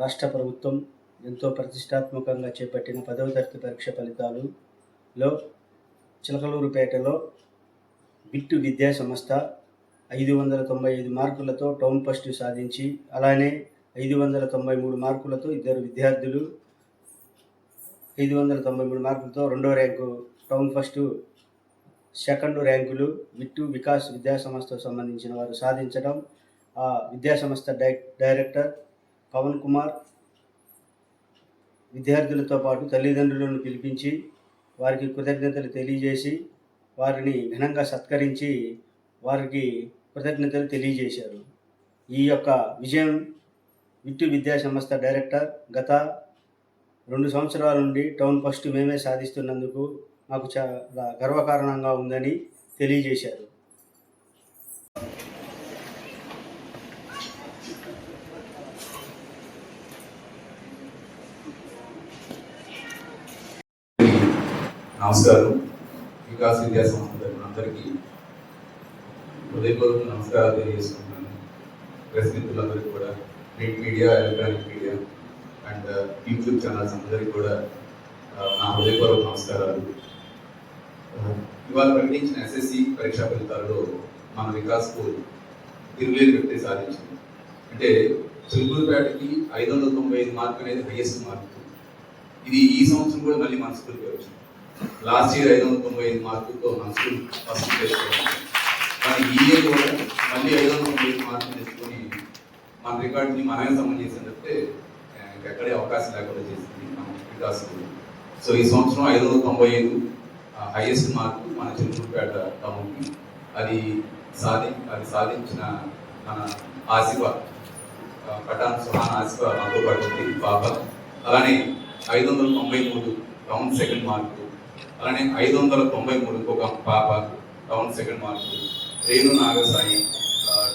రాష్ట్ర ప్రభుత్వం ఎంతో ప్రతిష్టాత్మకంగా చేపట్టిన 10వ తరగతి పరీక్ష ఫలితాలలో చిలకలూరుపేటలో బిట్టు విద్యా సంస్థ 595 మార్కులతో టౌన్ ఫస్ట్ సాధించి, అలానే 593 మార్కులతో ఇద్దరు విద్యార్థులు 593 మార్కులతో రెండో ర్యాంకు టౌన్ ఫస్ట్, సెకండ్ ర్యాంకులు బిట్టు వికాస్ విద్యా సంస్థకు సంబంధించిన వారు సాధించడం, ఆ విద్యాసంస్థ డైరెక్టర్ పవన్ కుమార్ విద్యార్థులతో పాటు తల్లిదండ్రులను పిలిపించి వారికి కృతజ్ఞతలు తెలియజేసి వారిని ఘనంగా సత్కరించి వారికి కృతజ్ఞతలు తెలియజేశారు. ఈ యొక్క విజయం బిట్టు విద్యా సంస్థ డైరెక్టర్ గత 2 సంవత్సరాల నుండి టౌన్ ఫస్ట్ మేమే సాధిస్తున్నందుకు మాకు చాలా గర్వకారణంగా ఉందని తెలియజేశారు. నమస్కారం. వికాస్ విద్యా సంస్థ తరఫున అందరికీ హృదయపూర్వక నమస్కారాలు తెలియజేసుకుంటున్నాను. ప్రెస్ మిత్రులందరికీ కూడా, print media, electronic media and YouTube channels అందరికీ కూడా నా హృదయపూర్వక నమస్కారాలు. ఇవాళ ప్రకటించిన ఎస్ఎస్సి పరీక్షా ఫలితాలలో మన వికాస్ స్కూల్ తిరుగులేని వ్యక్తి సాధించింది. అంటే చిలుకూరుపేటకి 595 మార్క్ అనేది హైయెస్ట్ మార్క్. ఇది ఈ సంవత్సరం కూడా మళ్ళీ మన స్కూల్కి వచ్చింది. లాస్ట్ ఇయర్ 595 మార్కులతో మన స్కూల్ ఫస్ట్ ప్లేస్ కానీ ఈ ఇయర్ కూడా మళ్ళీ 595 మార్కులు తెచ్చుకొని మన రికార్డుని మనమే సమన్ చేసినట్టే ఎక్కడే అవకాశం లేకుండా చేసింది మన వికాస్ స్కూల్. సో ఈ సంవత్సరం 595 హైయెస్ట్ మార్కు మన చిలుకూరుపేట టౌన్కి. అది సాధించిన మన ఆసిఫ పఠాన్ సుహాన్ ఆసిఫ మనతో పాటు పాప. అలానే 593 టౌన్ సెకండ్ మార్కు. అలానే 593 ఇంకొక పాప టౌన్ సెకండ్ మార్కులు. రేణు నాగసాయి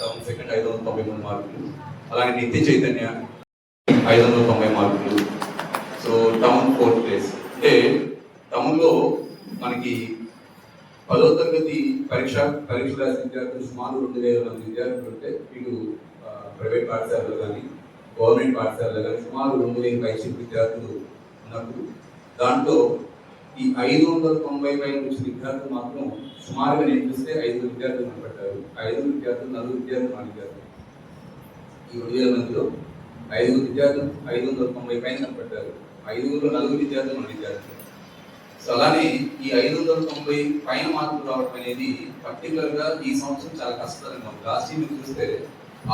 టౌన్ సెకండ్ 593 మార్కులు. అలానే నిత్య చైతన్య 590 మార్కులు. So town fourth place. అంటే టౌన్లో మనకి 10వ తరగతి పరీక్ష రాసిన విద్యార్థులు సుమారు 2000 మంది విద్యార్థులు ఉంటే, ఇటు ప్రైవేట్ పాఠశాలలో కానీ గవర్నమెంట్ పాఠశాలలో కానీ సుమారు 2000 పైచి విద్యార్థులు ఉన్నప్పుడు దాంట్లో ఈ 590 పైన వచ్చిన విద్యార్థులు మాత్రం సుమారుగా నేను చూస్తే 5 విద్యార్థులు కనపడ్డారు. 5 విద్యార్థులు 4 విద్యార్థులు మన విద్యార్థులు. ఈ 2000 మందిలో 5 విద్యార్థులు 590 పైన కనపడ్డారు. 5లో 4 విద్యార్థులు మన విద్యార్థులు. సో అలానే ఈ 590 పైన మార్కులు రావడం అనేది పర్టికులర్గా ఈ సంవత్సరం చాలా కష్టంగా ఉంది. లాస్ట్ ఇయర్ మీరు చూస్తే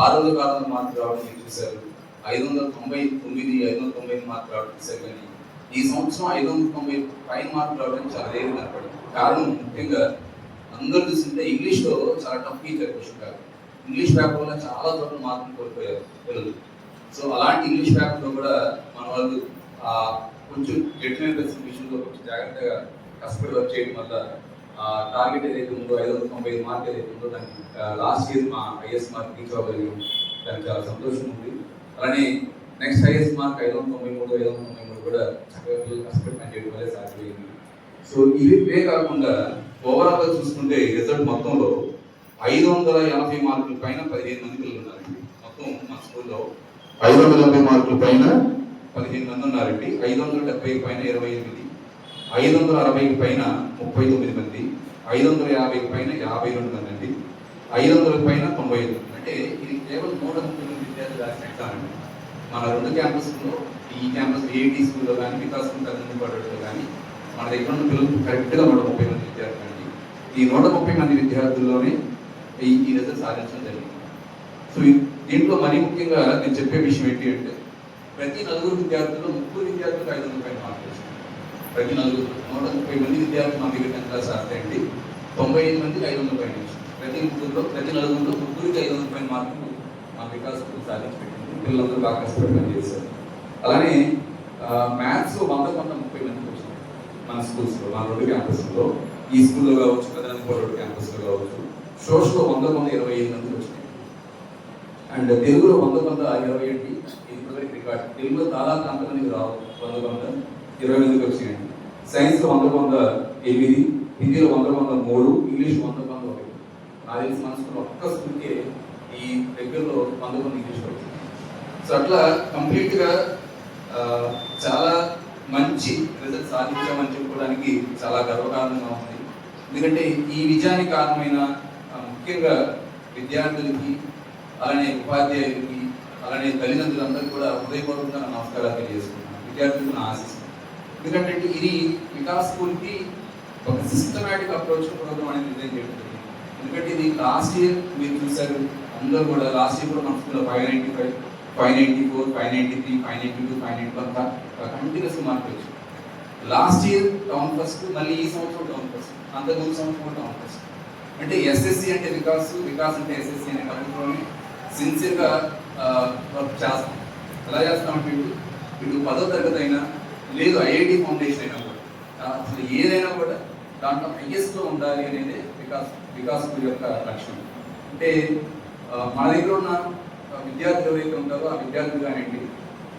600 మార్కులు రావడం మీరు చూశారు. 599 590 మార్కులు రావడం చూశారు. కానీ ఈ సంవత్సరం 590 పైన మార్కులు రావడం చాలా రేరు కనపడింది. కారణం ముఖ్యంగా అందరూ చూస్తుంటే ఇంగ్లీష్లో చాలా టఫ్ ఇచ్చారు క్వశ్చన్ పేపర్. ఇంగ్లీష్ పేపర్లో చాలా చోట్ల మార్కులు కోల్పోయారు పిల్లలు. సో అలాంటి ఇంగ్లీష్ పేపర్లో కూడా మన వాళ్ళు కొంచెం గట్టిన విషయంలో కొంచెం జాగ్రత్తగా కష్టపడి వర్క్ చేయడం వల్ల టార్గెట్ ఏదైతే ఉందో 595 మార్క్ ఏదైతే ఉందో దానికి లాస్ట్ ఇయర్ మా హైయెస్ట్ మార్క్ రీచ్ అవ్వగలిగాం. దానికి చాలా సంతోషం ఉంది. అలానే నెక్స్ట్ హైయెస్ట్ మార్క్ 593 కూడా చక్కగా పిల్లలు కష్టపడి పనిచేయడం వల్లే సాధ్యమైంది. సో ఇవే కాకుండా ఓవరాల్గా చూసుకుంటే రిజల్ట్ మొత్తంలో 580 మార్కుల పైన 15 మంది పిల్లలు ఉన్నారండి. మొత్తం మా స్కూల్లో 580 మార్కుల పైన 15 మంది ఉన్నారండి. 570 పైన 28, 560 పైన 39 మంది, 550 పైన 52 మంది అండి, 500 పైన 95. అంటే ఇది కేవలం 130 మంది విద్యార్థులు రాసిన ఎగ్జామ్ అండి. మన 2 క్యాంపస్లో, ఈ క్యాంపస్ ఏఐటీ స్కూల్లో కానీ వికాస్ పడడంలో కానీ మన దగ్గర ఉన్న పిల్లలు కరెక్ట్గా 130 మంది విద్యార్థులు అండి. ఈ 130 మంది విద్యార్థుల్లోనే ఈ రిజల్ట్ సాధించడం జరిగింది. సో దీంట్లో మరీ ముఖ్యంగా నేను చెప్పే విషయం ఏంటి అంటే, ప్రతి 4 విద్యార్థులు 30 విద్యార్థులు 500 పైన మార్కులు వచ్చింది. ప్రతి 130 మంది విద్యార్థులు మన దగ్గర 10th క్లాస్ రాస్తాయండి. 95 మందికి 500 పైన వచ్చింది. ప్రతి 4లో 30కి 500 పైన మార్కులు మా వికాస్ సాధించి పెట్టింది. పిల్లలందరూ బాగా కష్టపడి పనిచేశారు. అలానే మ్యాథ్స్ 100 30 మందికి వచ్చింది మన స్కూల్స్లో, మన 2 క్యాంపస్లో. ఈ స్కూల్లో కావచ్చు, కదనంపూర్ 2 క్యాంపస్లో కావచ్చు. సోషల్లో 100 25 మందికి వచ్చినాయి. అండ్ తెలుగులో 100 21 రికార్డ్. తెలుగులో దాదాపు అంతమందికి రావు, 100 20 మందికి వచ్చినాయండి. సైన్స్లో 100 8, హిందీలో 100 3, ఇంగ్లీష్ 100 1. నాకు తెలిసి మన స్కూల్ ఒక్క స్కూల్కే ఈ దగ్గరలో 100 ఇంగ్లీష్లో వచ్చింది. సో అట్లా కంప్లీట్గా చాలా మంచి రిజల్ట్ సాధించామని చెప్పుకోవడానికి చాలా గర్వకారణంగా ఉంది. ఎందుకంటే ఈ విజయానికి కారణమైన ముఖ్యంగా విద్యార్థులకి, అలానే ఉపాధ్యాయులకి, అలానే తల్లిదండ్రులందరికీ కూడా హృదయపూర్వకంగా నమస్కారాలు తెలియజేసుకుంటున్నాను. విద్యార్థులకు నా ఆశిస్తున్నాను. ఎందుకంటే ఇది వికాస్ స్కూల్కి ఒక సిస్టమేటిక్ అప్రోచ్ ప్రోగ్రామ్ అనేది డిజైన్ చేయడం జరిగింది. ఎందుకంటే ఇది లాస్ట్ ఇయర్ మీరు చూశారు, అందరూ కూడా లాస్ట్ ఇయర్ కూడా మన స్కూల్లో 595, 594, 593, 592, 591 కంటిన్యూస్ మార్కులు వచ్చాయి. లాస్ట్ ఇయర్ టౌన్ ఫస్ట్, మళ్ళీ ఈ సంవత్సరం టౌన్ ఫస్ట్, అంతకుముందు సంవత్సరం కూడా టౌన్ ఫస్ట్. అంటే ఎస్ఎస్సి అంటే వికాస్, వికాస్ అంటే ఎస్ఎస్సి అనే పద్ధతిలోనే సిన్సియర్గా వర్క్ చేస్తాం. ఎలా చేస్తామంటే వీడు 10వ తరగతి అయినా లేదు ఐఐటి ఫౌండేషన్ అయినా కూడా అసలు ఏదైనా కూడా దాంట్లో హైయెస్ట్లో ఉండాలి అనేది వికాస్ యొక్క లక్ష్యం. అంటే మన దగ్గర ఉన్న విద్యార్థులు ఎవరైతే ఉంటారో ఆ విద్యార్థులు కానివ్వండి,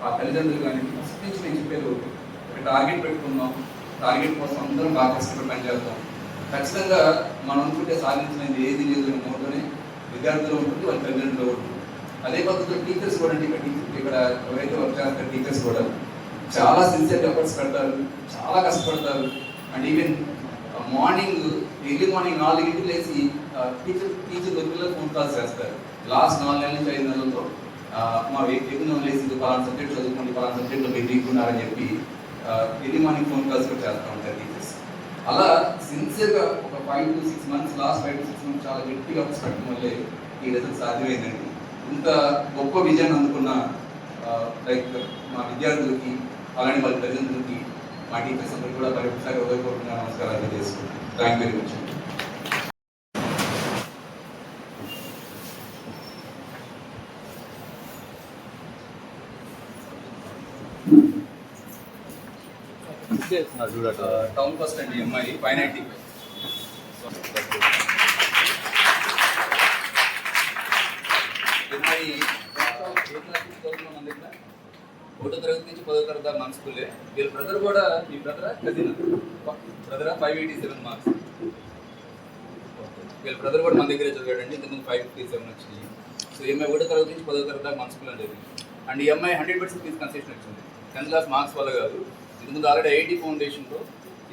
ఆ తల్లిదండ్రులు కానివ్వండి, ఫస్ట్ నుంచి నేను చెప్పేది ఒక టార్గెట్ పెట్టుకుందాం, టార్గెట్ కోసం అందరం బాగా కష్టపడి పనిచేద్దాం. ఖచ్చితంగా మనం అనుకుంటే సాధించినది ఏది లేదు అనే మూడులోనే విద్యార్థులు ఉంటుంది, వాళ్ళ తల్లిదండ్రులు ఉంటుంది. అదే పద్ధతిలో టీచర్స్ కూడా అండి, ఇక్కడ ఎవరైతే వర్క్ చేస్తారో టీచర్స్ కూడా చాలా సిన్సియర్ ఎఫర్ట్స్ పెడతారు, చాలా కష్టపడతారు. And even morning early morning 4 లేచి టీచర్ పిల్లలు ఫోన్ కాల్స్ చేస్తారు. లాస్ట్ 4 నెలల నుంచి 5 నెలల్లో మా ఎగ్జామ్ లేచి పలానా సబ్జెక్ట్ చదువుకోండి, పలానా సబ్జెక్ట్లో మీరు వీకున్నారని చెప్పి ఎర్లీ మార్నింగ్ ఫోన్ కాల్స్ కూడా చేస్తూ ఉంటారు టీచర్స్. అలా సిన్సియర్గా ఒక 5 to 6 months, last 5 to 6 months చాలా గట్టిగా పెట్టడం వల్లే ఈ రిజల్ట్ సాధ్యమైందండి. ఇంత గొప్ప విజయాన్ని అందుకున్న లైక్ మా విద్యార్థులకి, అలానే వాళ్ళ తల్లిదండ్రులకి, మా టీచర్స్ అందరికీ కూడా మరొకసారి హృదయపూర్వకంగా నమస్కారాలు తెలియజేసుకుంటాను. Thank you very much. Town first అండి అమ్మాయి 595. అమ్మాయి మన దగ్గర 1వ తరగతి నుంచి 10వ తరగతి దాకా మన స్కూలే. వీళ్ళ బ్రదర్ కూడా, మీ బ్రదరా కజిన్ బ్రదరా 587 మార్క్స్. వీళ్ళ బ్రదర్ కూడా మన దగ్గరే చదివాడండి, ఇంతకుముందు 557 వచ్చినాయి. సో ఈ అమ్మాయి 1వ తరగతి నుంచి 10వ తరగతి దాకా మన స్కూల్ అనేది. అండ్ ఈ అమ్మాయి 100% ఫీజు కన్సెషన్ వచ్చింది. 10th క్లాస్ మార్క్స్ వల్ల కాదు, ఇంతకుముందు ఆల్రెడీ ఐఐటి ఫౌండేషన్లో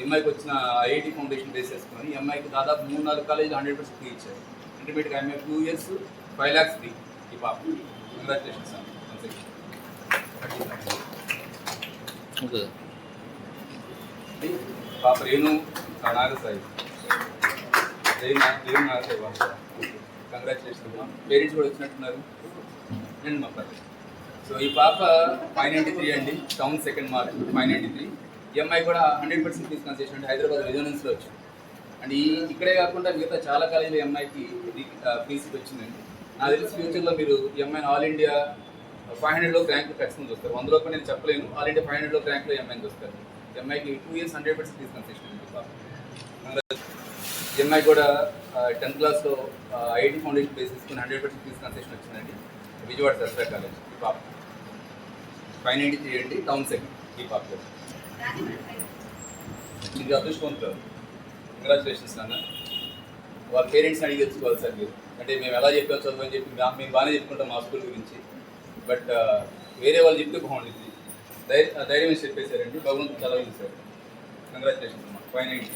ఎంఐకి వచ్చిన ఐఐటి ఫౌండేషన్ బేస్ చేసుకొని ఎంఐకి దాదాపు 3-4 కాలేజీలు 100% ఫీ ఇచ్చారు. Intermediate MI 2 years 5 lakhs fee. ఈ పాప కంగ్రాచులేషన్స్ అండి. పాప రేణు నాగసాయి, రేణు నాగసాయి పాప. కంగ్రాచులేషన్స్ అమ్మా. పేరెంట్స్ కూడా వచ్చినట్టున్నారు రండి మా పాప. సో ఈ పాప 593 అండి, టౌన్ సెకండ్ మార్క్ 593. ఎంఐ కూడా 100% ఫీజు కన్సెషన్ అంటే హైదరాబాద్ రెజోనెన్స్లో వచ్చింది. అండ్ ఇక్కడే కాకుండా మిగతా చాలా కాలేజీలో ఎంఐకి ఫీజు వచ్చిందండి. నాకు తెలిసి ఫ్యూచర్లో మీరు ఎంఐని ఆల్ ఇండియా 500లో ర్యాంక్ ఖచ్చితంగా చూస్తారు. 100లో కూడా నేను చెప్పలేను, ఆల్ ఇండియా 500లో ర్యాంక్లో ఎంఐని చూస్తారు. ఎంఐకి 2 years 100% ఫీజు కన్సెషన్ అండి పాప. ఎంఐ కూడా 10th క్లాస్లో ఐఐటి ఫౌండేషన్ బేస్ చేసుకుని 100% ఫీజు కన్సెషన్ వచ్చిందండి, విజయవాడ సరస్వతి కాలేజ్. ఈ పాప 593 అండి, టౌన్ సెకండ్. ఈ పాప ఇది అదృష్టవంతులు. కంగ్రాచులేషన్స్ నాన్న. వాళ్ళ పేరెంట్స్ని అడిగి తెచ్చుకోవాలి సార్ మీరు. అంటే మేము ఎలా చెప్పాము చదువు అని చెప్పి మేము బాగానే చెప్పుకుంటాం మా స్కూల్ గురించి, బట్ వేరే వాళ్ళు చెప్తే బాగుంటుంది. ధైర్యం వేసి చెప్పేశారండి, భగవంతుడు చదవాలి సార్. కంగ్రాచులేషన్స్ అమ్మా. 590.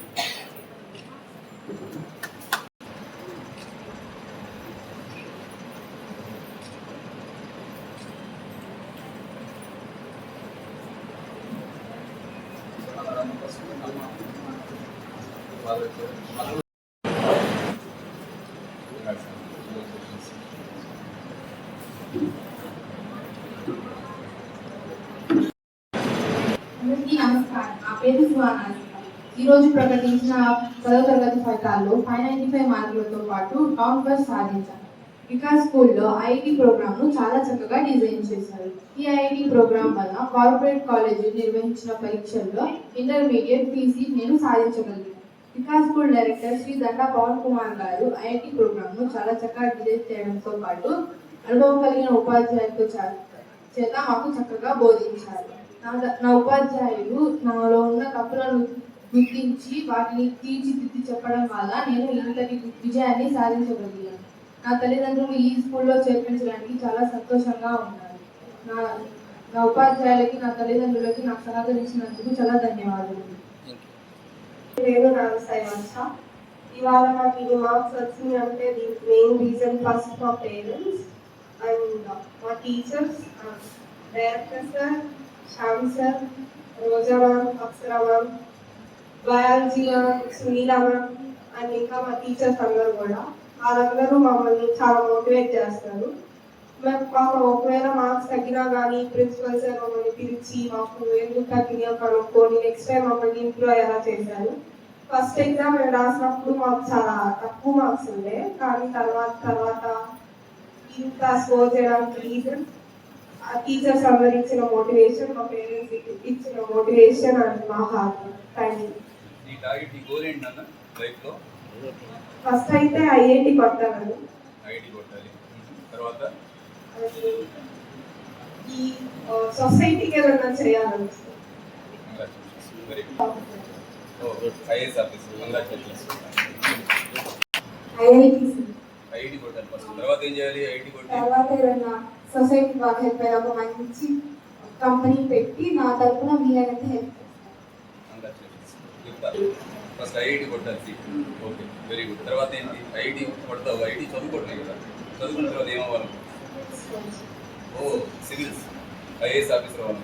అందరికీ నమస్కారం. నా పేరు సుహానా. ఈరోజు ప్రకటించిన 10వ తరగతి ఫలితాల్లో 595 మార్కులతో పాటు టౌన్ ఫస్ట్ సాధించాను. వికాస్ స్కూల్లో ఐఐటి ప్రోగ్రామ్ను చాలా చక్కగా డిజైన్ చేశారు. ఈ ఐఐటి ప్రోగ్రామ్ వల్ల కార్పొరేట్ కాలేజీ నిర్వహించిన పరీక్షల్లో ఇంటర్మీడియట్ పీసీ నేను సాధించగలిగాను. వికాస్ స్కూల్ డైరెక్టర్ శ్రీ దండా పవన్ కుమార్ గారు ఐఐటి ప్రోగ్రామ్ను చాలా చక్కగా డిజైన్ చేయడంతో పాటు అనుభవం కలిగిన ఉపాధ్యాయులతో చేత మాకు చక్కగా బోధించారు. నా ఉపాధ్యాయులు నాలో ఉన్న తప్పులను గుర్తించి వాటిని తీర్చిదిద్ది చెప్పడం వల్ల నేను ఇంతటి విజయాన్ని సాధించగలిగాను. నా తల్లిదండ్రులు ఈ స్కూల్లో చేర్పించడానికి చాలా సంతోషంగా ఉన్నారు. నా నా ఉపాధ్యాయులకి, నా తల్లిదండ్రులకి నాకు సహకరించినందుకు చాలా ధన్యవాదాలు. నేను నాగసాయి వర్ష. ఇవాళ నాకు ఈ మార్క్స్ వచ్చింది అంటే దీనికి మెయిన్ రీజన్ ఫస్ట్ మా పేరెంట్స్ అండ్ మా teachers, director sir, Shyam sir, Roja ma'am, Apsara ma'am, biology ma'am, Sunila ma'am and ఇంకా మా టీచర్స్ అందరూ కూడా. వాళ్ళందరూ మమ్మల్ని చాలా మోటివేట్ చేస్తారు. మాకు ఒకవేళ మార్క్స్ తగ్గినా కానీ ప్రిన్సిపల్ సార్ మమ్మల్ని పిలిచి మాకు ఎందుకు తగ్గినాయో కనుక్కొని నెక్స్ట్ టైం మమ్మల్ని ఇంప్రూవ్ అయ్యేలా చేశారు. ఫస్ట్ ఎగ్జామ్ మేము రాసినప్పుడు మాకు చాలా తక్కువ మార్క్స్ ఉండే, కానీ తర్వాత ఇంత స్కోర్ చేయడానికి రీజన్ ఆ టీచర్స్ అందరు ఇచ్చిన మోటివేషన్, మా పేరెంట్స్ ఇచ్చిన మోటివేషన్ అండ్ మా hard work. Thank you. First అయితే ఐఐటి కొట్టాలని. తర్వాత ఈ సొసైటీకి ఏదైనా చేయాలనిపిస్తుంది. IAS officer. ఐఐటి కొట్టాలి ఫస్ట్. తర్వాత ఏం చేయాలి? ఐఐటి కొట్టి తర్వాత ఏదైనా సొసైటీ బాగా హెల్ప్ అయ్యే ఒక మంచి కంపెనీ పెట్టి నా తరఫున మీరైతే హెల్ప్ చెప్తారు. ఫస్ట్ ఐఐటి కొట్టాలి. Okay, very good. తర్వాత ఏంటి? ఐఐటి కొడతావు. ఐఐటి చదువుకోవట్లేదు కదా, చదువుకున్న తర్వాత ఏమవ్వాలి? ఓ సివిల్స్, ఐఏఎస్ ఆఫీసర్ అవ్వాలి.